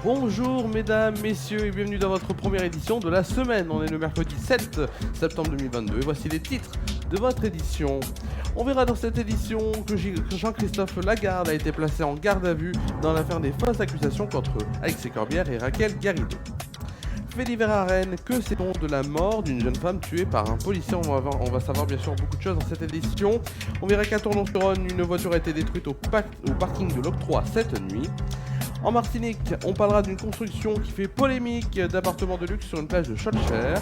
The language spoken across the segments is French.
Bonjour mesdames, messieurs et bienvenue dans votre première édition de la semaine. On est le mercredi 7 septembre 2022 et voici les titres de votre édition. On verra dans cette édition que Jean-Christophe Lagarde a été placé en garde à vue dans l'affaire des fausses accusations contre Alexis Corbière et Raquel Garrido. Fait divers à Rennes, que sait-on de la mort d'une jeune femme tuée par un policier? On va savoir bien sûr beaucoup de choses dans cette édition. On verra qu'à Tournon-sur-Rhône, une voiture a été détruite au parking de l'Octroi cette nuit. En Martinique, on parlera d'une construction qui fait polémique d'appartements de luxe sur une plage de Schœlcher.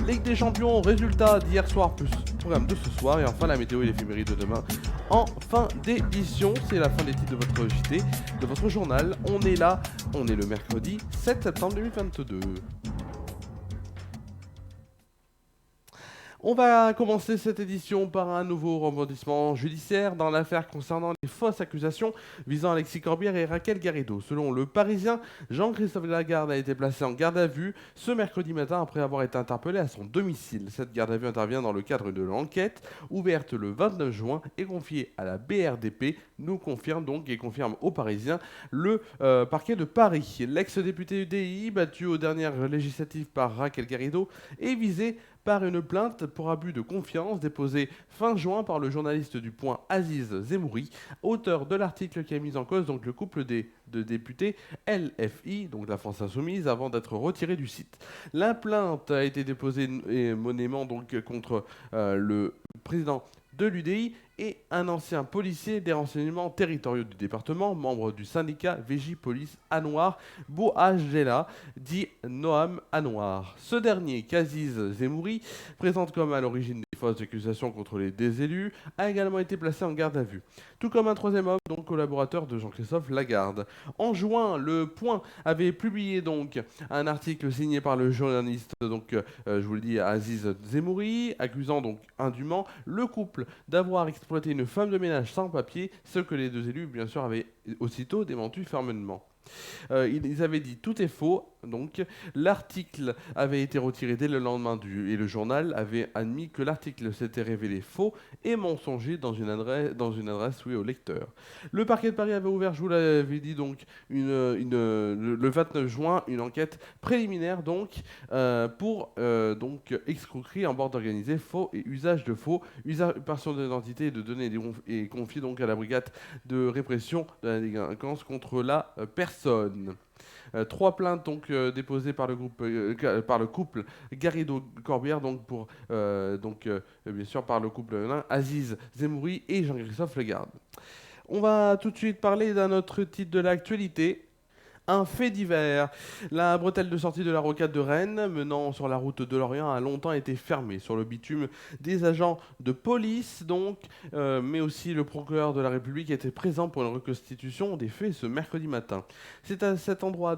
Ligue des champions, résultats d'hier soir plus programme de ce soir. Et enfin la météo et l'éphémérie de demain en fin d'édition. C'est la fin des titres de votre JT, de votre journal. On est là, on est le mercredi 7 septembre 2022. On va commencer cette édition par un nouveau rebondissement judiciaire dans l'affaire concernant les fausses accusations visant Alexis Corbière et Raquel Garrido. Selon le Parisien, Jean-Christophe Lagarde a été placé en garde à vue ce mercredi matin après avoir été interpellé à son domicile. Cette garde à vue intervient dans le cadre de l'enquête ouverte le 29 juin et confiée à la BRDP, nous confirme donc et confirme aux Parisiens le parquet de Paris. L'ex-député UDI, battu aux dernières législatives par Raquel Garrido, est visé par une plainte pour abus de confiance déposée fin juin par le journaliste du Point Aziz Zemouri, auteur de l'article qui a mis en cause donc le couple de députés LFI, donc la France Insoumise, avant d'être retiré du site. La plainte a été déposée monément donc contre le président de l'UDI et un ancien policier des renseignements territoriaux du département, membre du syndicat Police Anouar Bouajela, dit Noam Anouar. Ce dernier, qu'Aziz Zemouri présente comme à l'origine des fausses accusations contre les deux élus, a également été placé en garde à vue. Tout comme un troisième homme, donc collaborateur de Jean-Christophe Lagarde. En juin, Le Point avait publié donc un article signé par le journaliste, donc je vous le dis, Aziz Zemouri, accusant donc indûment le couple d'avoir exploité une femme de ménage sans papier, ce que les deux élus, bien sûr, avaient aussitôt démenti fermement. Ils avaient dit tout est faux, donc l'article avait été retiré dès le lendemain et le journal avait admis que l'article s'était révélé faux et mensonger dans une adresse au lecteur. Le parquet de Paris avait ouvert, je vous l'avais dit donc, le 29 juin, une enquête préliminaire donc pour donc escroquerie en bande organisée, faux et usage de faux, usurpation d'identité et de données et confié donc à la brigade de répression de la délinquance contre la personne. 3 plaintes donc déposées par le couple Garrido-Corbière donc pour bien sûr par le couple Aziz Zemouri et Jean-Christophe Lagarde. On va tout de suite parler d'un autre titre de l'actualité. Un fait divers. La bretelle de sortie de la rocade de Rennes, menant sur la route de Lorient, a longtemps été fermée. Sur le bitume, des agents de police, donc, mais aussi le procureur de la République était présent pour une reconstitution des faits ce mercredi matin. C'est à cet endroit,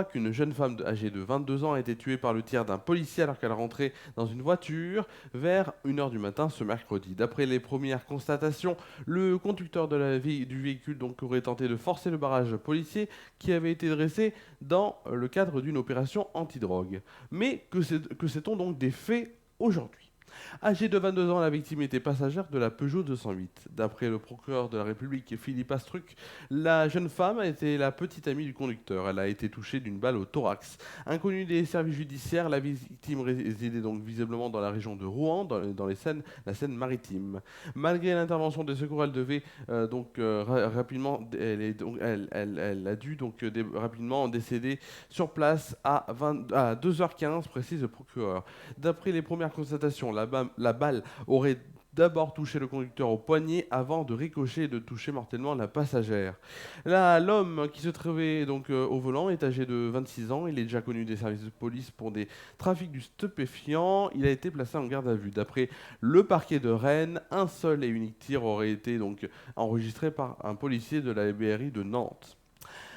qu'une jeune femme âgée de 22 ans a été tuée par le tir d'un policier alors qu'elle rentrait dans une voiture vers 1h du matin ce mercredi. D'après les premières constatations, le conducteur du véhicule donc, aurait tenté de forcer le barrage policier qui avait été dressé dans le cadre d'une opération antidrogue. Mais que sait-on donc des faits aujourd'hui? Âgée de 22 ans, la victime était passagère de la Peugeot 208. D'après le procureur de la République, Philippe Astruc, la jeune femme était la petite amie du conducteur. Elle a été touchée d'une balle au thorax. Inconnue des services judiciaires, la victime résidait donc visiblement dans la région de Rouen, dans la Seine-Maritime. Malgré l'intervention des secours, elle devait rapidement, elle a dû donc rapidement décéder sur place à 2h15, précise le procureur. D'après les premières constatations, la balle aurait d'abord touché le conducteur au poignet avant de ricocher et de toucher mortellement la passagère. Là, l'homme qui se trouvait donc au volant est âgé de 26 ans. Il est déjà connu des services de police pour des trafics du stupéfiant. Il a été placé en garde à vue. D'après le parquet de Rennes, un seul et unique tir aurait été donc enregistré par un policier de la BRI de Nantes.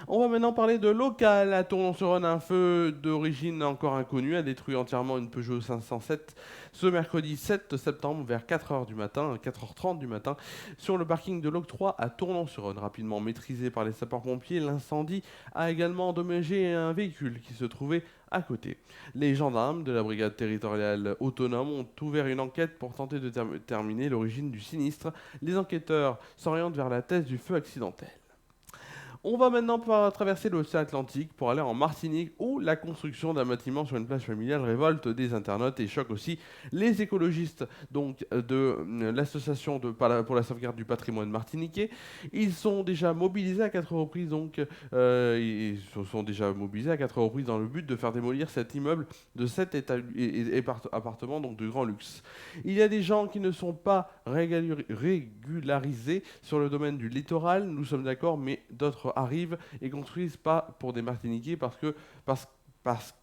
On va maintenant parler de local. À Tournon-sur-Rhône, un feu d'origine encore inconnue a détruit entièrement une Peugeot 507 ce mercredi 7 septembre vers 4h du matin, 4h30 du matin, sur le parking de l'Octroi à Tournon-sur-Rhône. Rapidement maîtrisé par les sapeurs-pompiers, l'incendie a également endommagé un véhicule qui se trouvait à côté. Les gendarmes de la brigade territoriale autonome ont ouvert une enquête pour tenter de déterminer l'origine du sinistre. Les enquêteurs s'orientent vers la thèse du feu accidentel. On va maintenant pouvoir traverser l'océan Atlantique pour aller en Martinique où la construction d'un bâtiment sur une plage familiale révolte des internautes et choque aussi les écologistes de l'association pour la sauvegarde du patrimoine martiniquais. Ils sont déjà mobilisés à 4 reprises ils se sont déjà mobilisés à 4 reprises dans le but de faire démolir cet immeuble de 7 appartements donc de grand luxe. Il y a des gens qui ne sont pas régularisés sur le domaine du littoral, nous sommes d'accord, mais d'autres arrivent et construisent pas pour des Martiniquais parce, parce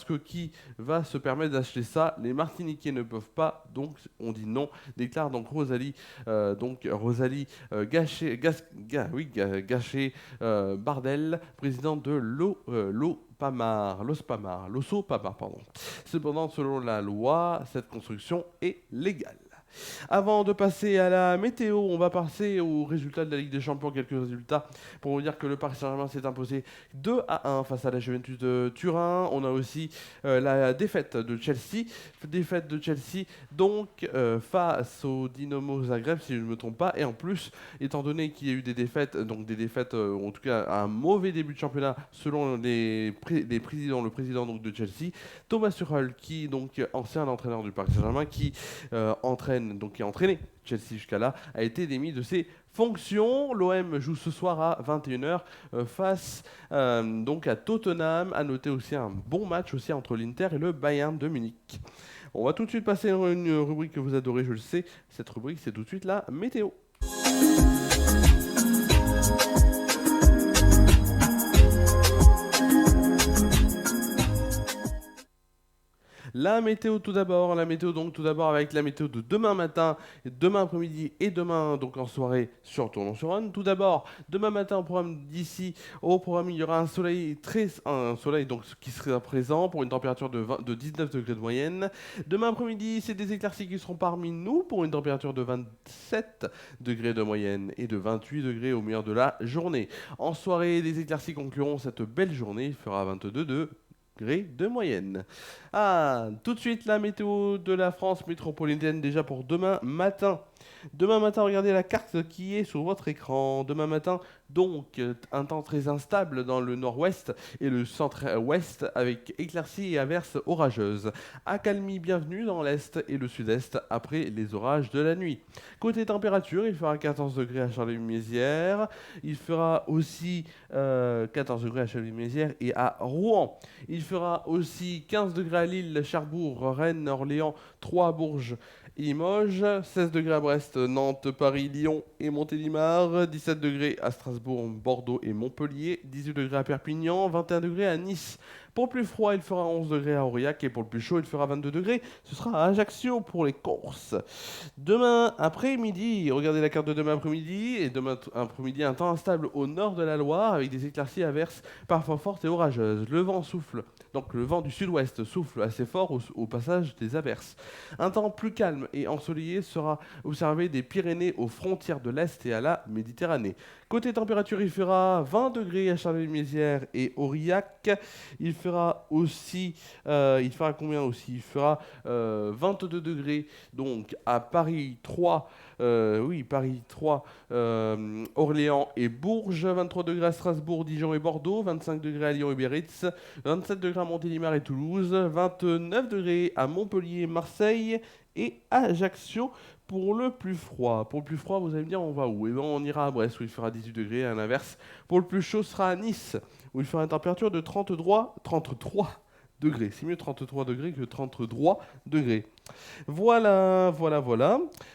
que qui va se permettre d'acheter ça? Les Martiniquais ne peuvent pas, donc on dit non, déclare donc Rosalie Gachet Bardel, présidente de l'OSPAMAR, pardon. Cependant, selon la loi, cette construction est légale. Avant de passer à la météo, on va passer aux résultats de la Ligue des Champions. Quelques résultats pour vous dire que le Paris Saint-Germain s'est imposé 2-1 face à la Juventus de Turin. On a aussi la défaite de Chelsea. Défaite de Chelsea donc face au Dynamo Zagreb, si je ne me trompe pas. Et en plus, étant donné qu'il y a eu des défaites, en tout cas un mauvais début de championnat selon le président donc, de Chelsea, Thomas Tuchel, qui donc ancien entraîneur du Paris Saint-Germain, qui qui a entraîné Chelsea jusqu'à là, a été démis de ses fonctions. L'OM joue ce soir à 21h face à Tottenham. À noter aussi un bon match aussi entre l'Inter et le Bayern de Munich. On va tout de suite passer à une rubrique que vous adorez, je le sais. Cette rubrique, c'est tout de suite la météo. La météo tout d'abord, tout d'abord avec la météo de demain matin, demain après-midi et demain donc en soirée sur Tournon-sur-Rhône. Tout d'abord, demain matin au programme il y aura un soleil donc qui sera présent pour une température de 19 degrés de moyenne. Demain après-midi, c'est des éclaircies qui seront parmi nous pour une température de 27 degrés de moyenne et de 28 degrés au meilleur de la journée. En soirée, des éclaircies concluront cette belle journée, il fera 22 degrés de moyenne. Tout de suite la météo de la France métropolitaine déjà pour demain matin. Demain matin, regardez la carte qui est sur votre écran. Demain matin, donc, un temps très instable dans le nord-ouest et le centre-ouest avec éclaircies et averses orageuses. Accalmie bienvenue dans l'est et le sud-est après les orages de la nuit. Côté température, il fera 14 degrés à Charleville-Mézières. Il fera aussi 14 degrés à Charleville-Mézières et à Rouen. Il fera aussi 15 degrés à Lille, Cherbourg, Rennes, Orléans, Troyes, Bourges, Limoges, 16 degrés à Brest, Nantes, Paris, Lyon et Montélimar, 17 degrés à Strasbourg, Bordeaux et Montpellier, 18 degrés à Perpignan, 21 degrés à Nice. Pour le plus froid, il fera 11 degrés à Aurillac et pour le plus chaud, il fera 22 degrés. Ce sera à Ajaccio pour les courses. Demain après-midi, regardez la carte de demain après-midi. Et demain après-midi, un temps instable au nord de la Loire avec des éclaircies averses parfois fortes et orageuses. Le vent souffle, donc le vent du sud-ouest souffle assez fort au passage des averses. Un temps plus calme et ensoleillé sera observé des Pyrénées aux frontières de l'Est et à la Méditerranée. Côté température, il fera 20 degrés à Charleville-Mézières et Aurillac. Il fera combien aussi? Il fera 22 degrés donc à Paris 3, Orléans et Bourges, 23 degrés à Strasbourg, Dijon et Bordeaux, 25 degrés à Lyon et Biarritz, 27 degrés à Montélimar et Toulouse, 29 degrés à Montpellier, Marseille et Ajaccio. Pour le plus froid, vous allez me dire, on va où? Eh bien, on ira à Brest où il fera 18 degrés, à l'inverse. Pour le plus chaud, ce sera à Nice où il fera une température de 33 degrés. C'est mieux 33 degrés que 33 degrés. Voilà.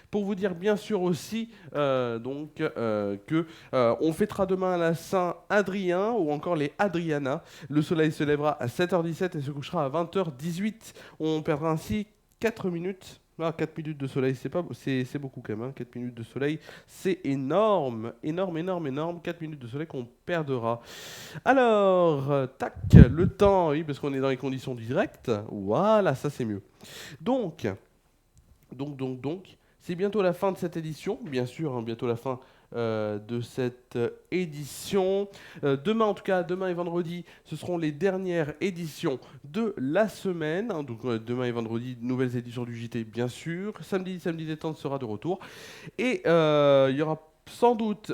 Pour vous dire bien sûr aussi que on fêtera demain la Saint-Adrien ou encore les Adriana. Le soleil se lèvera à 7h17 et se couchera à 20h18. On perdra ainsi 4 minutes. 4 minutes de soleil, c'est beaucoup quand même. 4 minutes de soleil, c'est énorme. 4 minutes de soleil qu'on perdra. Alors, le temps, oui, parce qu'on est dans les conditions directes. Voilà, ça c'est mieux. Donc, c'est bientôt la fin de cette édition, bien sûr, bientôt la fin de cette édition. Demain et vendredi, ce seront les dernières éditions de la semaine. Demain et vendredi, nouvelles éditions du JT, bien sûr. Samedi détente sera de retour. Et il y aura sans doute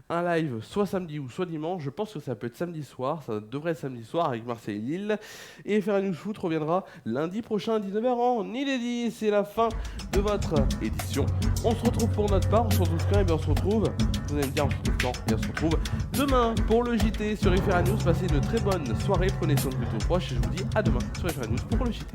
un live soit samedi ou soit dimanche. Je pense que ça peut être samedi soir, ça devrait être samedi soir avec Marseille et Lille. Et FR News Foot reviendra lundi prochain à 19h en inédit. C'est la fin de votre édition. On se retrouve pour notre part, on se retrouve quand? Et bien on se retrouve, vous allez me dire on se retrouve quand? Et on se retrouve demain pour le JT sur FR News. Passez une très bonne soirée, prenez soin de vous tous proches et je vous dis à demain sur FR News pour le JT.